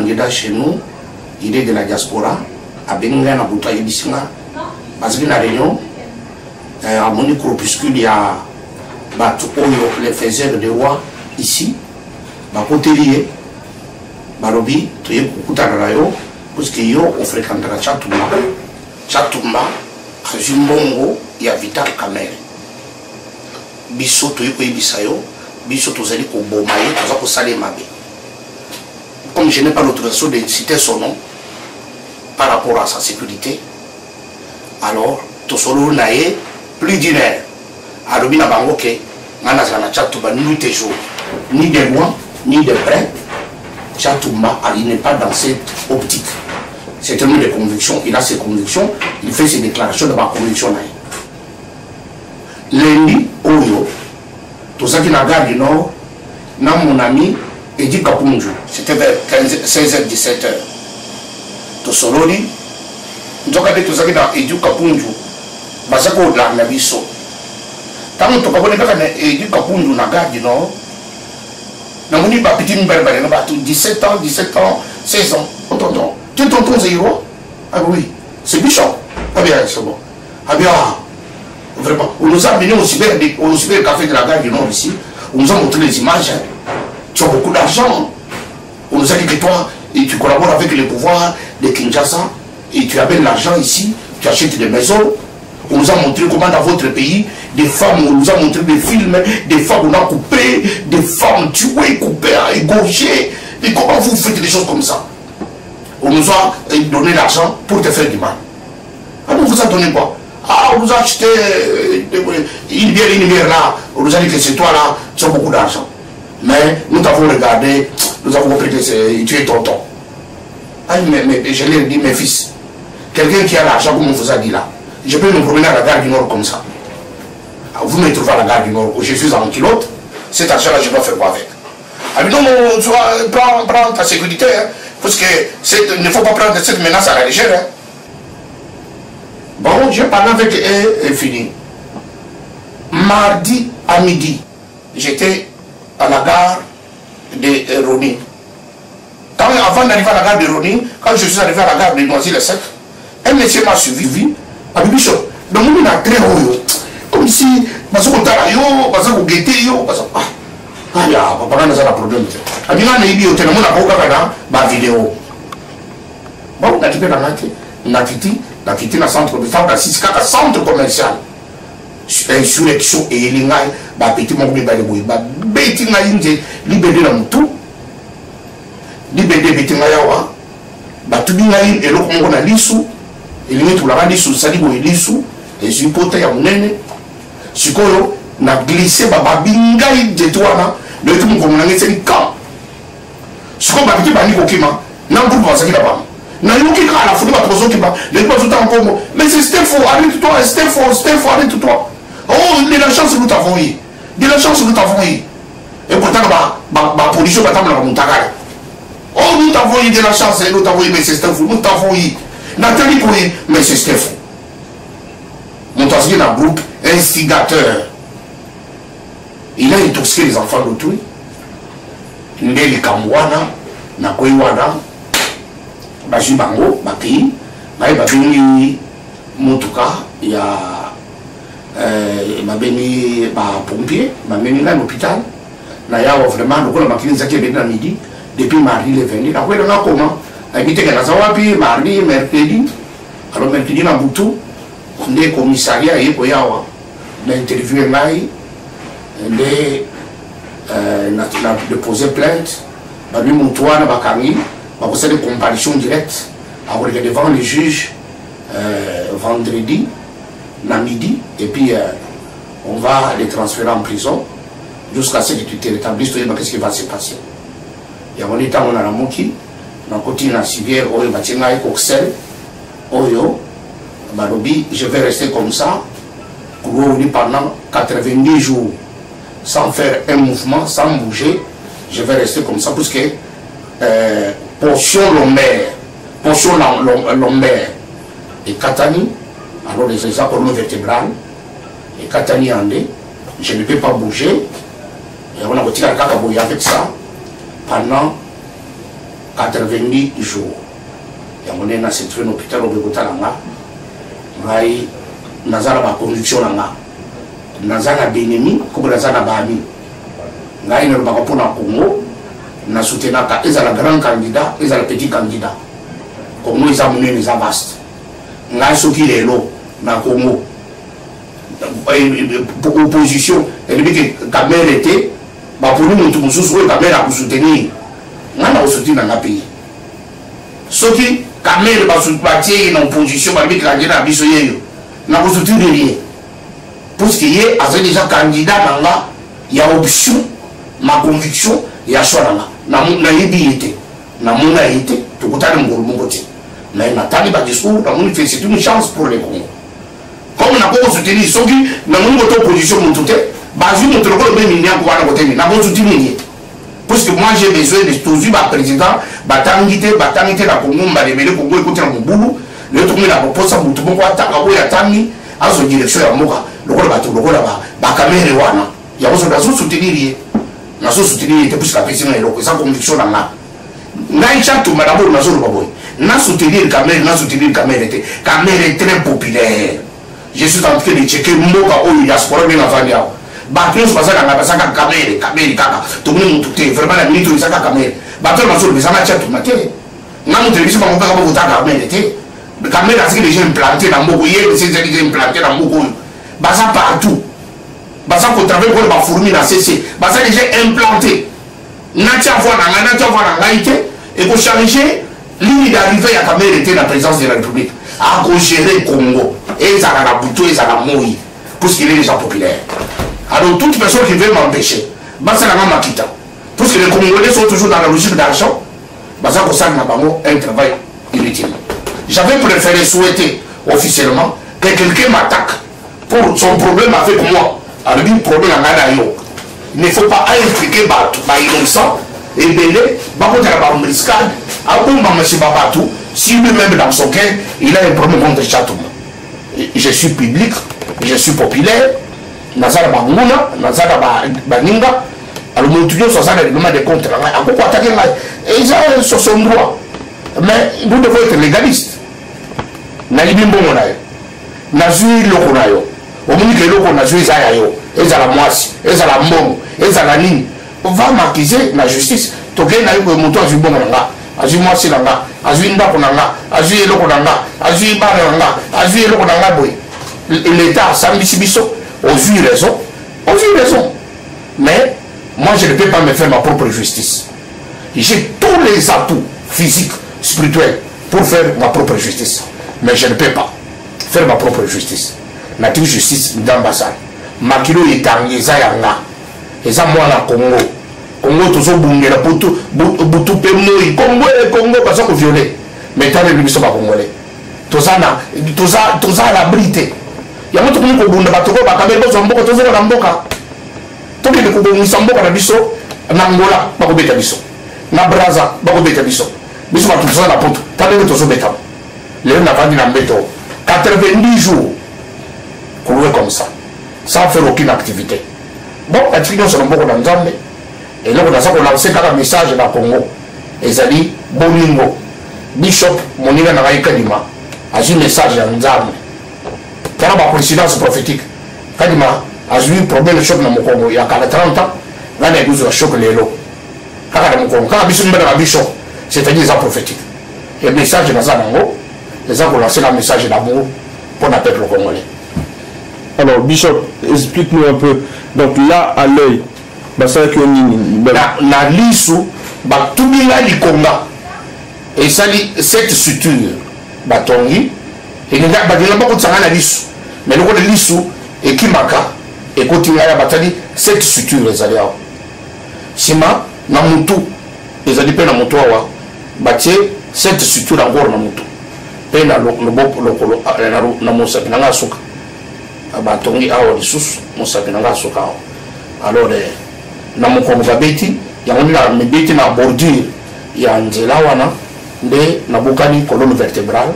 candidat chez nous, il est de la diaspora, à Benga na Bouta Yebissinga, parce que la réunion, à mon corpuscule, il y a les faiseurs de roi ici, côté lié, Barobi, tu es Koutarayo, parce qu'il y a au fréquentant Chatumba, Jimbongo, il y a Vital Kamel. Bisso, tu es Bisayo, Bisso, tu es au Bomaye, tu es au Salemabe. Comme je n'ai pas l'autorisation de citer son nom par rapport à sa sécurité, alors, tu solo naé plus d'une heure. Alors, il y a un Chatumba, nuit et jour, ni de loin, ni de près. Chatumba, il n'est pas dans cette optique. C'est un homme de conviction, il a ses convictions, il fait ses déclarations de ma conviction. Lundi, Oyo, tout ça qui n'a pas gare du Nord, mon ami, Edi Kapunju, c'était vers 16h-17h. Tout ça, tout ça qui n'a Edi Kapunju, parce que là, on a vu ça. Tant que tu as Edi Kapunju na gare du Nord, on a dit que 17 ans, 16 ans, tonton. Tu es tonton Zéro? Ah oui, c'est Bichon. Ah bien, c'est bon. Ah bien, vraiment. On nous a amené au cybercafé de la gare du Nord ici. On nous a montré les images. Tu as beaucoup d'argent. On nous a dit que toi, et tu collabores avec les pouvoirs de Kinshasa et tu amènes l'argent ici, tu achètes des maisons. On nous a montré comment dans votre pays, des femmes, on nous a montré des films, des femmes on a coupé, des femmes tuées, coupées, égorgées. Et comment vous faites des choses comme ça? On nous a donné l'argent pour te faire du mal. Ah, on vous a donné quoi? Ah, on nous a acheté une bière là. On nous a dit que c'est toi là, tu as beaucoup d'argent. Mais nous t'avons regardé, nous avons compris que tu es tonton. Ah, mais je l'ai dit, mes fils, quelqu'un qui a l'argent, comme on vous a dit là, je peux me promener à la gare du Nord comme ça. Ah, vous me trouvez à la gare du Nord, où je suis en kilote, cet argent là, je dois faire quoi avec? Ah, mais non, tu prends ta sécurité, hein. Parce que il ne faut pas prendre cette menace à la légère. Hein. Bon, j'ai parlé avec eux et fini. Mardi à midi, j'étais à la gare de Roni. Avant d'arriver à la gare de Roni, quand je suis arrivé à la gare de Noisy-le-Sec, un monsieur m'a suivi à Bibichon. Donc, on a très haut. Comme si, parce qu'on t'a yo, parce qu'on guettait yo, parce qu'on. Ah, il y a pas de problème. Ah, bien, on a eu des vidéo. Bon, on a quitté le centre commercial, on a centre commercial. Insurrection et il y a petit monde qui va libérer dans tout. Libérer petit mayawa. Tout le monde est là, on a l'issue. Il y a tout la l'issue, ça dit qu'il y a l'issue. Et je peux à mon aîné. Si on a glissé, babingaï de toi, le tout le monde a c'est un camp. Si on a petit bani kokima, n'a pas pensé qu'il a pas. N'a eu aucun cas à la foule, ma proso qui va. Les pas tout le temps. Mais c'est Stéphane, arrête-toi, Stéphane, arrête-toi. Oh, de la chance que nous t'avons eu. De la chance que nous t'avons eu. Et pourtant, ma pollution va t'amener à mon tagare. Oh, nous t'avons eu de la chance, nous t'avons eu, mais c'est Stéphane, nous t'avons eu. Nathalie pour eu, mais c'est Stéphane. Mon tassier d'un groupe instigateur. Il a intoxiqué les enfants d'autrui. Ndeli Kamwana, Nakoiwana, Bajibango, Baki, Babini Motuka, il y a Babini pompier, Babini à l'hôpital. Là, il y a vraiment le maquillage qui est venu à midi, depuis mardi, il est venu. Après, on a comment? Habité à la Zawapi, mardi, mercredi. Alors, mercredi, dans Boutou, on est commissariat et Koyawa. On a interviewé Maï. De poser plainte, lui Moutouane Bakami, procéder de comparution directe devant le juge vendredi, midi, et puis on va les transférer en prison jusqu'à ce que tu te rétablisses, tu sais qu'est-ce qui va se passer. Il y a un état, on a la moki, on a continué à civière, on va tenir avec Oxel, Oyo, Barobi, je vais rester comme ça, pendant 90 jours. Sans faire un mouvement, sans bouger, je vais rester comme ça, parce que portion lombaire et Katani, alors les colonnes vertébrales, et Katani Andé, je ne peux pas bouger, et on a retiré la cacaboye avec ça pendant 90 jours. Yango nde na centre na hôpital obekotala nga ngai naza na baconviction na nga naza na benemi kobo naza na baami ngai nalobaka mpona Congo na soutenaka ezala grand candidat ezala petit candidat Congo eza monene eza vaste ngai soki lelo na Congo opposition elobi ke Kamere te baponi motu mosusu oyo Kamere akosoutenir ngai na kosoutenir na nga pays soki Kamere batie na opposition balobi candidat na biso yeyo na kosoutenir ye puisque ye aza déjà candidat na nga ya option ma conviction ya choix na nga nayebi ye te namona ye te tokutani mokolo moko te mais natali badiscours namoni fe c'est une chance pour le Congo comme nako soutenir soki namoni koto opposition motu te bazwi moto lokolo mpe miniako wana koteni nako soutenir ye puisque moi j'ai besoin de tozwi baprésident batangi te na Congo mbalebele Congo ekoti na mobulu lelo tokomi na koposa motu moko atanga oyo atangi azo direction ya mboka lokola bato lokola bakamere wana yango so nazo soutenir ye nazo soutenir ye te puisque apesi nga eloko eza conviction na nga ngai chatumba d'abord nazoloba boye na soutenir Kamere te Kamere est très populaire je suis en train de checker mboka oyo diaspora ndenge avandi awa bato nyonso bazalanga bazaka Kamere kaka tomoni motu te vraiment na minute oyo ezaka Kamere bato oyo bazoloba ezanga chatumba te nga moto ebiso bango kaka bokotaka Kamere te Kamere aziki déjà implanté na mboko ye ezali déjà implanté na mboko oyo baza partout baza kotravaille kona bafourmi na CC baza déjà implanté natia voix na ngai te ekochange ligne d'arrivée ya Kamere te na présidence de la République akogérer Congo ezala na butu ezala moi puisqu'il est déjà populaire. Alors toute personne qui veut m'empêcher basala nga makita puisque les Congolais sont toujours dans la logique d'argent baza kosala na bango un travail inutile. J'avais préféré souhaiter officiellement que quelqu'un m'attaque pour son problème avec moi. Alors, un problème à Nanayo. Il ne faut pas impliquer Batou, innocent, et belé, Bakou de la Bambriscade, Aboumba M. Babatou, si lui-même dans son cœur, il a un problème contre Chatoum. Je suis public, je suis populaire, Nazara Bangouna, Nazara Baninga, alors nous étudions sur ça, les règlements des comptes, à quoi attaquer là, et ils ont sur son droit. Mais nous devons être légalistes. Naïbi Mbongo na yo, nazui loko na yo, omoni ke loko nazui zaya yo, ezala mwasi, ezala mbongo, ezala nini, on va m'accuser la justice, toke na yo ko moto azui mbongo na nga, azui mwasi na nga, azui ndako na nga, azui loko na nga, azui bana na nga, azui loko na nga boy. L'État sambisi biso, ozui raison, mais moi je ne peux pas me faire ma propre justice. J'ai tous les atouts physiques, spirituels pour faire ma propre justice. Mais je ne peux pas faire ma propre justice. La justice d'ambassade. Makilo etangi zayanga. Eza mwana Congo. Congo tozo bungela butu pemoi. Congo parce que violé. Mais tant les biso ba congolais. Toza à l'abri. Ya moto ko bunda batoko ba kabelo zo mboko tozo na mboka. Toki de ko bungisa mboka na biso na Angola ba ko beta biso. Na Brazza ba ko beta biso. Biso ba tozo na poto. Tande tozo beta. Les gens n'ont pas 90 jours courir comme ça, sans faire aucune activité. Bon, la tribu sur le bord d'un jambe, et là on a lancé un message dans le Congo. Et ça dit, Boningo, Bishop, Moninga Naraï Kadima, a eu un message dans le jambe. Quand on a coïncidence prophétique, Kadima a eu un problème de choc dans le Congo il y a 30 ans, là il y a eu un choc de l'eau. Quand on a un bishop, c'est-à-dire ça prophétique. Et le message dans le Congo, les gens ont lancé un message d'amour pour le peuple congolais. Alors, Bishop, explique-nous un peu. Donc là, à l'œil, na lisu, batubila likonga. Et ça, cette structure, batongi, et nous avons beaucoup de sang à lisu. Mais nous avons lisu, et qui maka, et continue à batali, cette structure, les alliés. Sima, na mutu, les alliés, na mutu, batie, cette structure encore na mutu. Pe na na mosapi nanga suka abatongi awo lisusu mosapi nanga suka awo alors na mokongo babeti yango na mebeti na bordure ya nzela wana nde na bokani colonne vertébrale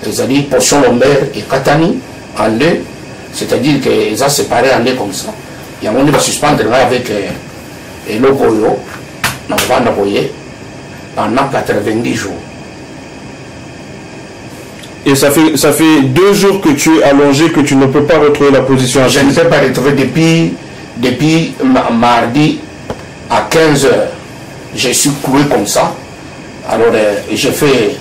ezali portion lombaire ekatani en deux, c'est-à-dire que eza séparé en deux comme ça yango nde ba suspendre avec eloko oyo na kovanda boye pendant 90 jours. Et ça fait 2 jours que tu es allongé, que tu ne peux pas retrouver la position assise. Je ne peux pas retrouver depuis mardi à 15 h. Je suis cloué comme ça. Alors j'ai fait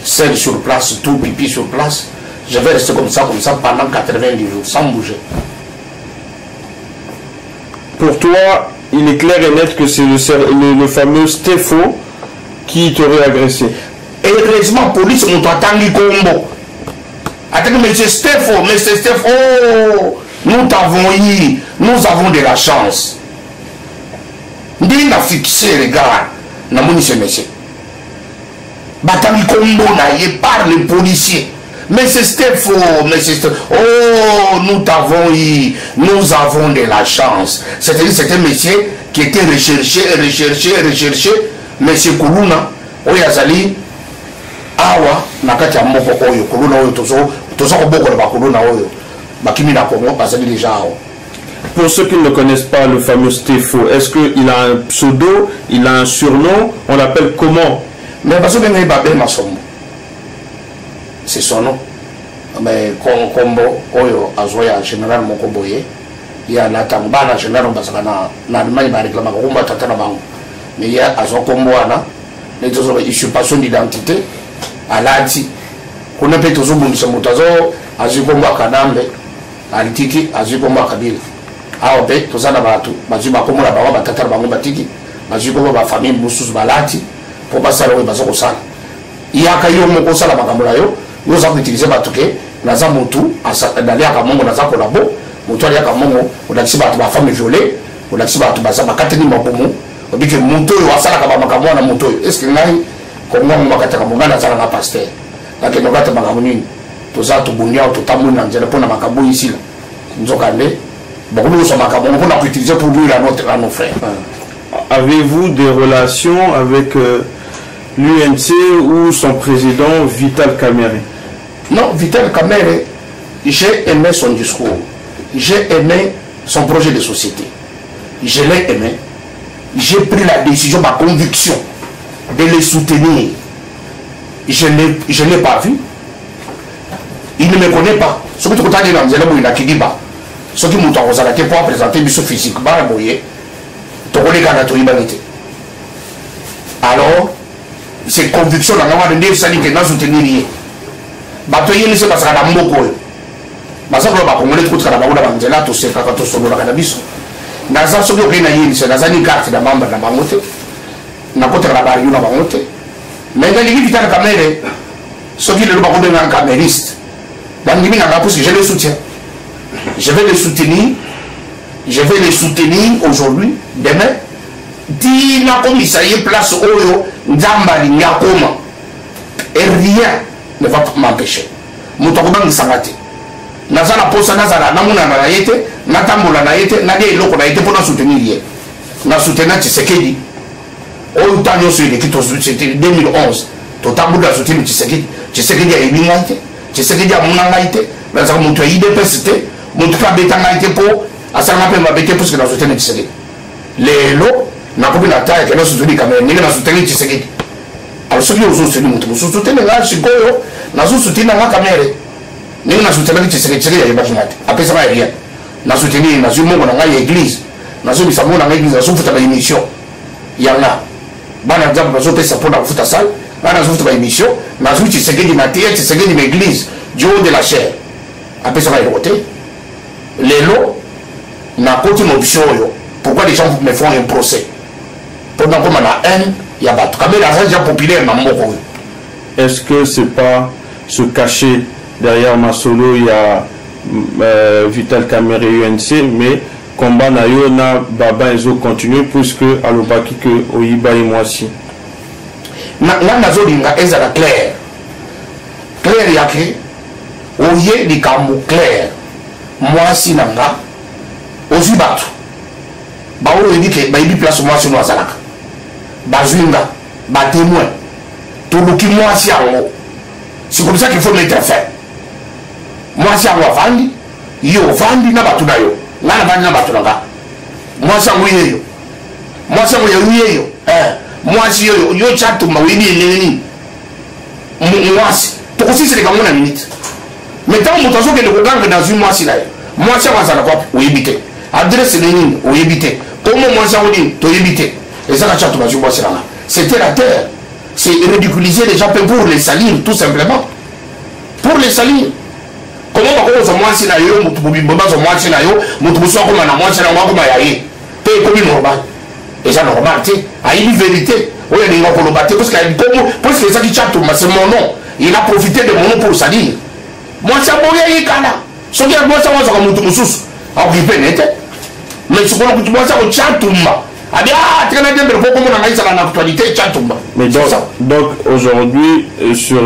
sel sur place, tout pipi sur place. Je vais rester comme ça pendant 90 jours, sans bouger. Pour toi, il est clair et net que c'est le fameux Stéphane qui t'aurait agressé. Et heureusement, la police m'a attendu combo. Attendez, monsieur Stéphane, oh, nous avons de la chance. Nous avons fixé les gars, nous avons dit monsieur. Batami combo par les policiers. Mais c'est Stéphane, oh, nous avons de la chance. C'est-à-dire c'était un monsieur qui était recherché. Monsieur Koulouna, Oyazali, Awa, Nakati Amoko Oyo, Koulouna Oyo, Tozo Boko de Koulouna Oyo, Bakimi Nakongo, Bazali déjà. Pour ceux qui ne connaissent pas le fameux Stéphane, est-ce qu'il a un pseudo, il a un surnom, on l'appelle comment? Mais parce que même Babé Masombo. C'est son nom. Mais Kombo, Oyo, Azoya, général Mokoboye, il y a la Tambana, général Basakana, l'Allemagne va réclamer Rumba Tatanabango. Mais il y a Azo Kombo, les usurpations d'identité, à l'Ati. On a fait tous les Moutazo, Azukombo Kanambe, Alitiki, Azukombo Kabil. Ah, ok, tout ça d'abord, Bazuba Komo la Bawa, Tatanabango Batiki, Bazukombo, ma famille Moussous Balati, pour passer à l'Ouest Bassan. Il y a Kayo Mokosa la Makamulayo. Nous avons utilisé Batuke, nous avons tout, d'aller à Kamongo, nous avons collabo, nous avons Kamongo, on a dit ma femme violée, on a dit ma Katini Mabomo, on dit que Monto, on a salé à Makamona Monto. Est-ce qu'il y a comme on m'a dit Kamonga, nous avons un pasteur. Là, que nous avons Makamoni, tout ça, tout Bounia, tout Tamoun, nous avons Makabo ici. Nous avons allé, beaucoup de Makamon, on a pu utiliser pour lui à nos frères. Avez-vous des relations avec l'UNC ou son président Vital Kamerhe? Non, Vital Kamerhe, j'ai aimé son discours, j'ai aimé son projet de société, je l'ai aimé, j'ai pris la décision, ma conviction de le soutenir. Je ne l'ai pas vu, il ne me connaît pas. Ce que tu as dit dans le a dit, ce qui m'a dit pour présenter biso physiquement, tu connais quand tu alors, c'est conviction dans la de Sali que nous soutenir. Bato yeli se basaka na mboko oyo basaka ba kongole tukutaka na bango na banzela to seka ka to solo na biso na za soki okena yeli se na za ni carte na mamba na bango te na kota na bari na bango te mais nga ligi Vital Kamerhe soki le ba kodena un camériste donc ngi na parce que je le soutiens, je vais le soutenir aujourd'hui, demain di na komisa ye place oyo nzamba linga koma et rien ne va m'empêcher. Moutokobang Sangate. Nazala posa nazala, namuna na yete, natambola na yete, nade loko na yete pour nous soutenir. Na soutenir Tshisekedi. Au temps sur les kitos, c'était 2011. Totamboula soutenir Tshisekedi. Tshisekedi a ébingaïté. Tshisekedi a monangaïté. Nazala moutou a idépesité. Moutou a bétangaïté pour. Asana pe ma bété pour ce que nous soutenir Tshisekedi. Les lots, n'a pas de taille que nous soutenir quand même. Nous soutenir Tshisekedi. Alors ceux qui ont soutenu Moutou, soutenir là, Chikoyo, nous soutenir la Kamerhe. Nous soutenir Tshisekedi, il y a pas de mal. Après ça, il y a rien. Nous soutenir, nous sommes dans l'église. Nous sommes dans l'église, nous sommes dans l'émission. Il y en a. Bana exemple, nous sommes pour la foot à salle. Nous sommes dans l'émission. Nous sommes Tshisekedi dans l'église, du haut de la chair. Après ça, il y a voté. Les lots, nous avons une option. Pourquoi les gens me font un procès? Pendant qu'on a haine, il y a pas. Comme les gens populaires, est-ce que c'est pas se cacher derrière Masolo, il y a Vital Kamerhe UNC, mais combat nayo na baba ezo continue puisque alobaki que oyiba et moi si. Na nazo linga ezala clair. Clair yake oye likambo clair. Moi si nanga ozi batu. Ba o yedi ke ba yibi place moi si no azalaka. Bazwinga, ba témoin. Tout le qui moi si ango. C'est comme ça qu'il faut mettre fin. Moi si ango vandi, yo vandi na batu na yo. Ngana vandi na batu na nga. Moi si ango yeyo. Moi si ango yeyo. mwasi yo chatuma webi eleni mwasi tokosisela ngo na minute mais tant moto azokende kokanga dans une mwasi là mwasi azala kwa oyebi te adresse nini oyebi te comment mwasi akodini toyebi te ezaka chatuma zo mwasi là c'était la terre c'est ridiculiser les gens pour les salir tout simplement pour les salir. Comment on va mwasi na yo mutu bobimba zo mwasi na yo mutu buso ko na mwasi na ngako mayaye te ko bi normal et ça normal te ayi vérité oyo ni ngako lo batte parce que ça qui chatte c'est mon nom il a profité de mon nom pour salir mwasi aboya yikala so ki mwasi wa zo mutu mususu occupé nete mais ce qu'on a mutu mwasi ko chatumba abi tena dembe ko ko na ngaisa na actualité chatumba. Mais donc aujourd'hui sur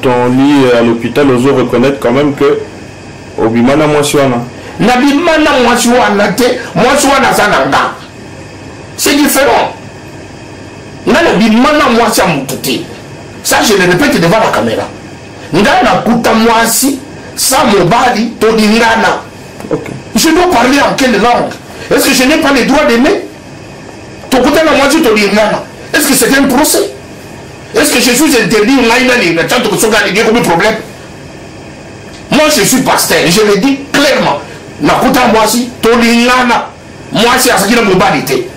ton lit à l'hôpital oso reconnaître quand même que obimana mwasiwana na bimana mwasiwana te mwasiwana sananga c'est différent ngana bimana mwasi amututi ça je le répète devant la caméra ngana kuta mwasi sa mobali to dingana. Okay. Je dois parler en quelle langue? Est-ce que je n'ai pas le droit d'aimer? To kuta na mwasi to dingana, est-ce que c'est un procès? Est-ce que je suis interdit na tanto que soga ni comme problème? Moi je suis pasteur, je le dis clairement. Nakuta mwasi tolingana. Mwasi asakina mobilité.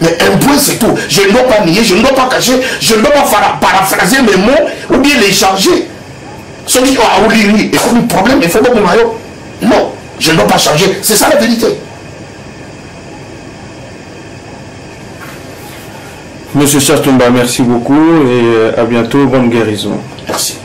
Mais un point c'est tout. Je ne dois pas nier, je ne dois pas cacher, je ne dois pas paraphraser mes mots ou bien les changer. Ceux qui ont oublié, et comme problème, il faut pas pour maillot. Non, je ne dois pas changer. C'est ça la vérité. Monsieur Chatumba, merci beaucoup et à bientôt. Bonne guérison. Merci.